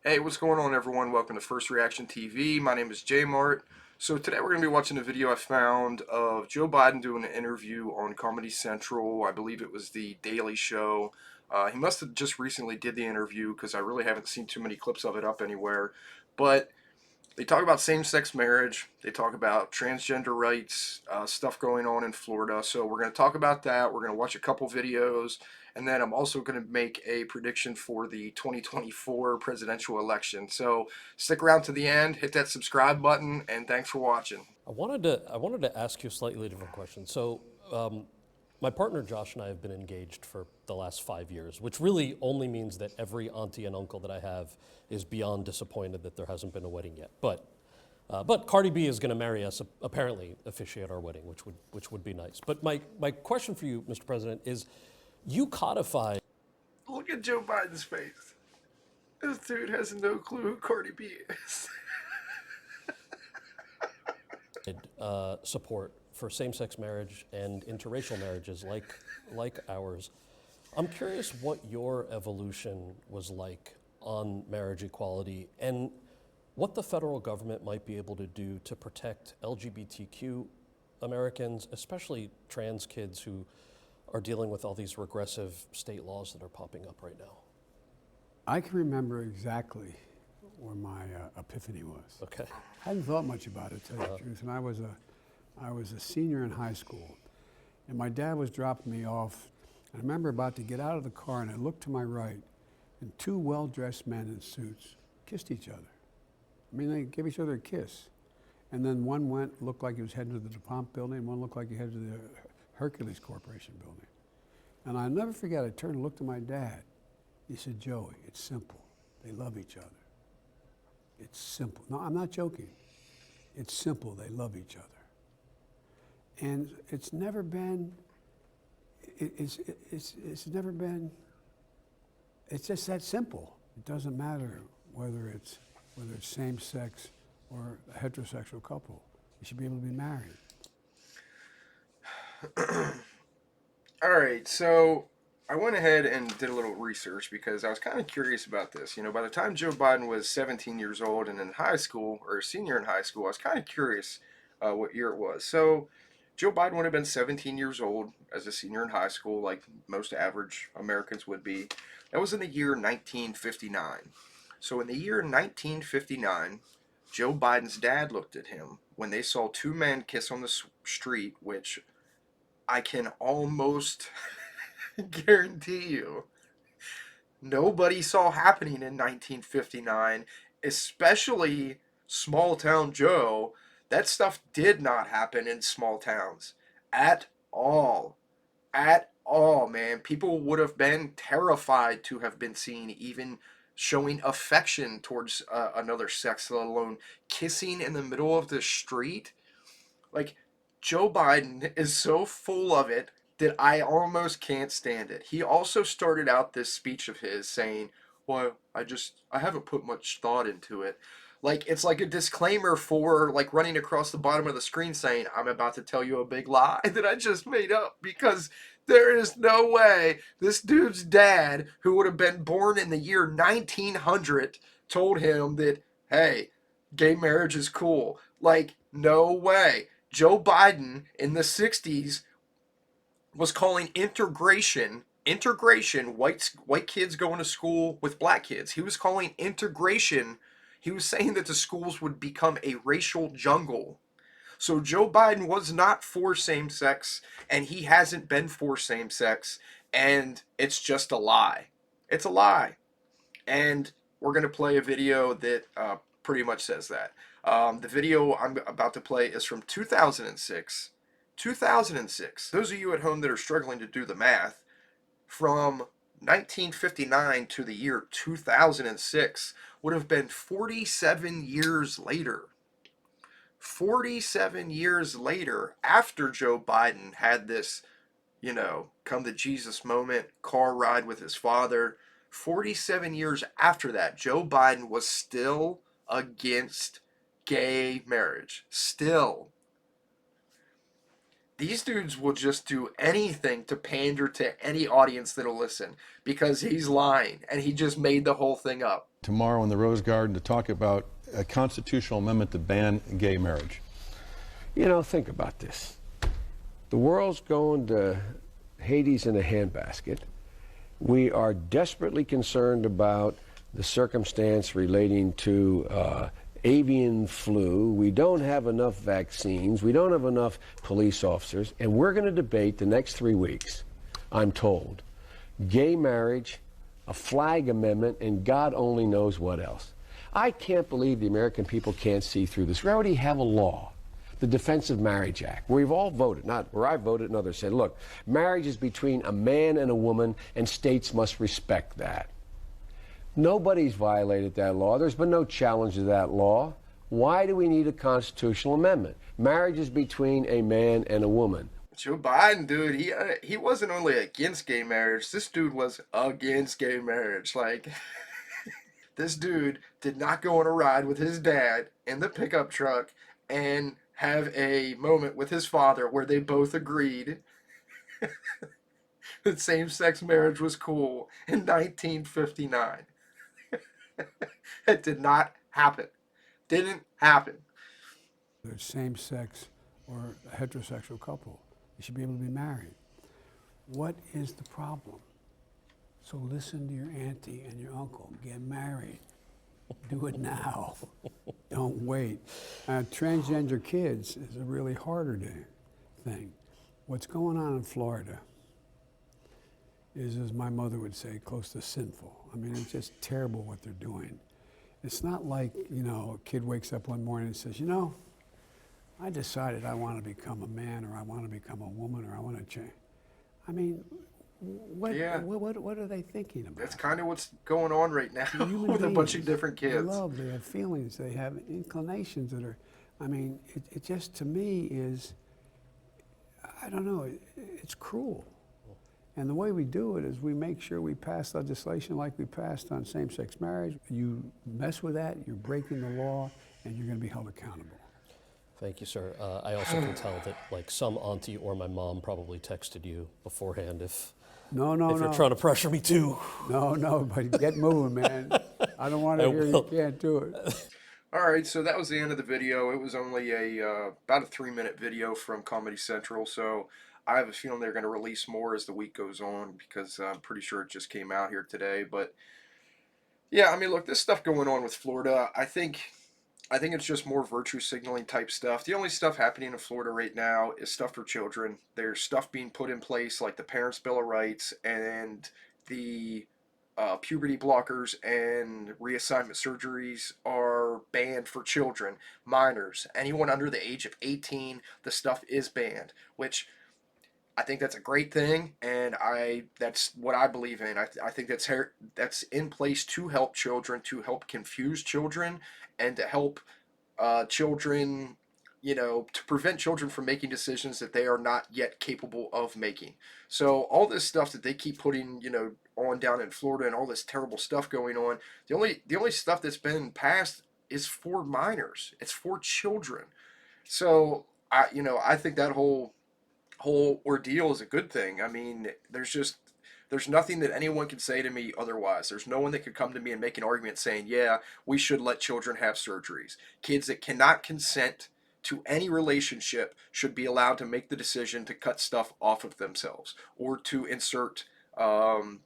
Hey, what's going on, everyone? Welcome to First Reaction TV. My name is J Mart. So today we're going to be watching a video I found of Joe Biden doing an interview on Comedy Central. I believe it was the Daily Show. He must have just recently did the interview because I really haven't seen too many clips of it up anywhere. But they talk about same-sex marriage. They talk about transgender rights, stuff going on in Florida. So we're going to talk about that. We're going to watch a couple videos. And then I'm also going to make a prediction for the 2024 presidential election. So stick around to the end, hit that subscribe button, and thanks for watching. I wanted to ask you a slightly different question. My partner Josh and I have been engaged for the last 5 years, which really only means that every auntie and uncle that I have is beyond disappointed that there hasn't been a wedding yet. But Cardi B is going to marry us, apparently officiate our wedding, which would be nice. But my question for you, Mr. President, is you codified Look at Joe Biden's face. This dude has no clue who Cardi B is. support for same-sex marriage and interracial marriages like ours. I'm curious what your evolution was like on marriage equality and what the federal government might be able to do to protect LGBTQ Americans, especially trans kids who are dealing with all these regressive state laws that are popping up right now. I can remember exactly where my epiphany was. Okay. I hadn't thought much about it, to tell you the truth. And I was a senior in high school, and my dad was dropping me off. And I remember about to get out of the car, and I looked to my right, and two well-dressed men in suits kissed each other. I mean, they gave each other a kiss. And then one looked like he was heading to the DuPont building, and one looked like he headed to the Hercules Corporation building. And I'll never forget, I turned and looked at my dad. He said, "Joey, it's simple. They love each other. It's simple." No, I'm not joking. It's simple. They love each other. And it's never been, it's never been, it's just that simple. It doesn't matter whether it's same sex or a heterosexual couple. You should be able to be married. All right, so I went ahead and did a little research because I was kind of curious about this. You know, by the time Joe Biden was 17 years old and in high school, or a senior in high school, I was kind of curious what year it was. So Joe Biden would have been 17 years old as a senior in high school, like most average Americans would be. That was in the year 1959. So in the year 1959, Joe Biden's dad looked at him when they saw two men kiss on the street, which I can almost guarantee you nobody saw happening in 1959, especially small town Joe. That stuff did not happen in small towns at all. At all, man. People would have been terrified to have been seen even showing affection towards another sex, let alone kissing in the middle of the street. Like, Joe Biden is so full of it that I almost can't stand it. He also started out this speech of his saying, "Well, I haven't put much thought into it." Like, it's like a disclaimer for, like, running across the bottom of the screen saying, "I'm about to tell you a big lie that I just made up," because there is no way this dude's dad, who would have been born in the year 1900, told him that, hey, gay marriage is cool. Like, no way. Joe Biden in the 60s was calling integration, white kids going to school with black kids. He was calling integration. He was saying that the schools would become a racial jungle. So Joe Biden was not for same sex, and he hasn't been for same sex, and it's just a lie. It's a lie. And we're going to play a video that pretty much says that. The video I'm about to play is from 2006. 2006. Those of you at home that are struggling to do the math, from 1959 to the year 2006 would have been 47 years later. 47 years later, after Joe Biden had this, come to Jesus moment, car ride with his father, 47 years after that, Joe Biden was still against gay marriage. Still. These dudes will just do anything to pander to any audience that'll listen because he's lying and he just made the whole thing up. tomorrow in the Rose Garden to talk about a constitutional amendment to ban gay marriage. You know, think about this. The world's going to Hades in a handbasket. We are desperately concerned about the circumstance relating to avian flu. We don't have enough vaccines. We don't have enough police officers. And we're going to debate the next 3 weeks, I'm told, gay marriage, a flag amendment, and God only knows what else. I can't believe the American people can't see through this. We already have a law, the Defense of Marriage Act, where we've all voted, not where I voted and others said, look, marriage is between a man and a woman, and states must respect that. Nobody's violated that law. There's been no challenge to that law. Why do we need a constitutional amendment? Marriage is between a man and a woman. Joe Biden, dude, he wasn't only against gay marriage. This dude was against gay marriage. Like, this dude did not go on a ride with his dad in the pickup truck and have a moment with his father where they both agreed that same-sex marriage was cool in 1959. It did not happen. Didn't happen. They're same-sex or a heterosexual couple. They should be able to be married. What is the problem? So listen to your auntie and your uncle. Get married. Do it now. Don't wait. Transgender kids is a really harder thing. What's going on in Florida is, as my mother would say, close to sinful. I mean, it's just terrible what they're doing. It's not like, you know, a kid wakes up one morning and says, you know, I decided I want to become a man, or I want to become a woman, or I want to change. I mean, what are they thinking about? That's kind of what's going on right now with a bunch of different kids. They love, they have feelings, they have inclinations that are, I mean, it just, to me, is, I don't know, it's cruel. And the way we do it is we make sure we pass legislation like we passed on same-sex marriage. You mess with that, you're breaking the law, and you're going to be held accountable. Thank you, sir. I also can tell that, like, some auntie or my mom probably texted you beforehand if you're trying to pressure me too. No, but get moving, man. I don't want to hear you can't do it. All right, so that was the end of the video. It was only about a 3-minute video from Comedy Central, so I have a feeling they're going to release more as the week goes on, because I'm pretty sure it just came out here today. But yeah, I mean, look, this stuff going on with Florida, I think it's just more virtue signaling type stuff. The only stuff happening in Florida right now is stuff for children. There's stuff being put in place like the Parents' Bill of Rights and the puberty blockers and reassignment surgeries are banned for children, minors, anyone under the age of 18. The stuff is banned, which I think that's a great thing, and that's what I believe in. I think that's in place to help children, to help confuse children, and to help children, you know, to prevent children from making decisions that they are not yet capable of making. So all this stuff that they keep putting, you know, on down in Florida, and all this terrible stuff going on, the only stuff that's been passed is for minors. It's for children. So I think that whole ordeal is a good thing. I mean, there's nothing that anyone can say to me otherwise. There's no one that could come to me and make an argument saying, yeah, we should let children have surgeries. Kids that cannot consent to any relationship should be allowed to make the decision to cut stuff off of themselves or to insert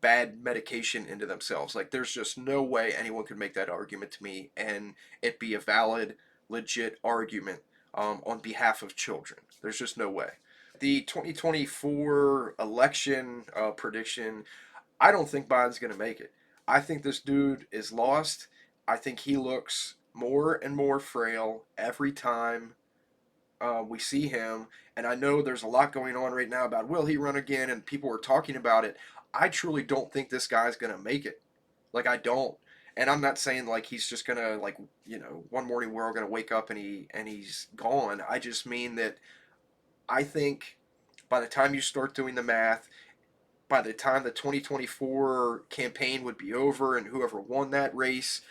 bad medication into themselves. Like, there's just no way anyone could make that argument to me and it be a valid, legit argument on behalf of children. There's just no way. The 2024 election prediction, I don't think Biden's going to make it. I think this dude is lost. I think he looks more and more frail every time we see him. And I know there's a lot going on right now about will he run again, and people are talking about it. I truly don't think this guy's going to make it. Like, I don't. And I'm not saying like he's just going to, like, you know, one morning we're all going to wake up and he's gone. I just mean that I think by the time you start doing the math, by the time the 2024 campaign would be over and whoever won that race,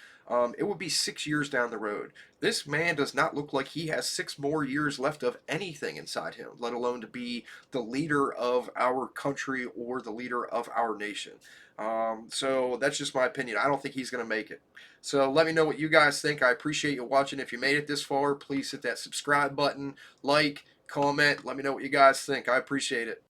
it would be 6 years down the road. This man does not look like he has 6 more years left of anything inside him, let alone to be the leader of our country or the leader of our nation. So that's just my opinion. I don't think he's going to make it. So let me know what you guys think. I appreciate you watching. If you made it this far, please hit that subscribe button, like, comment. Let me know what you guys think. I appreciate it.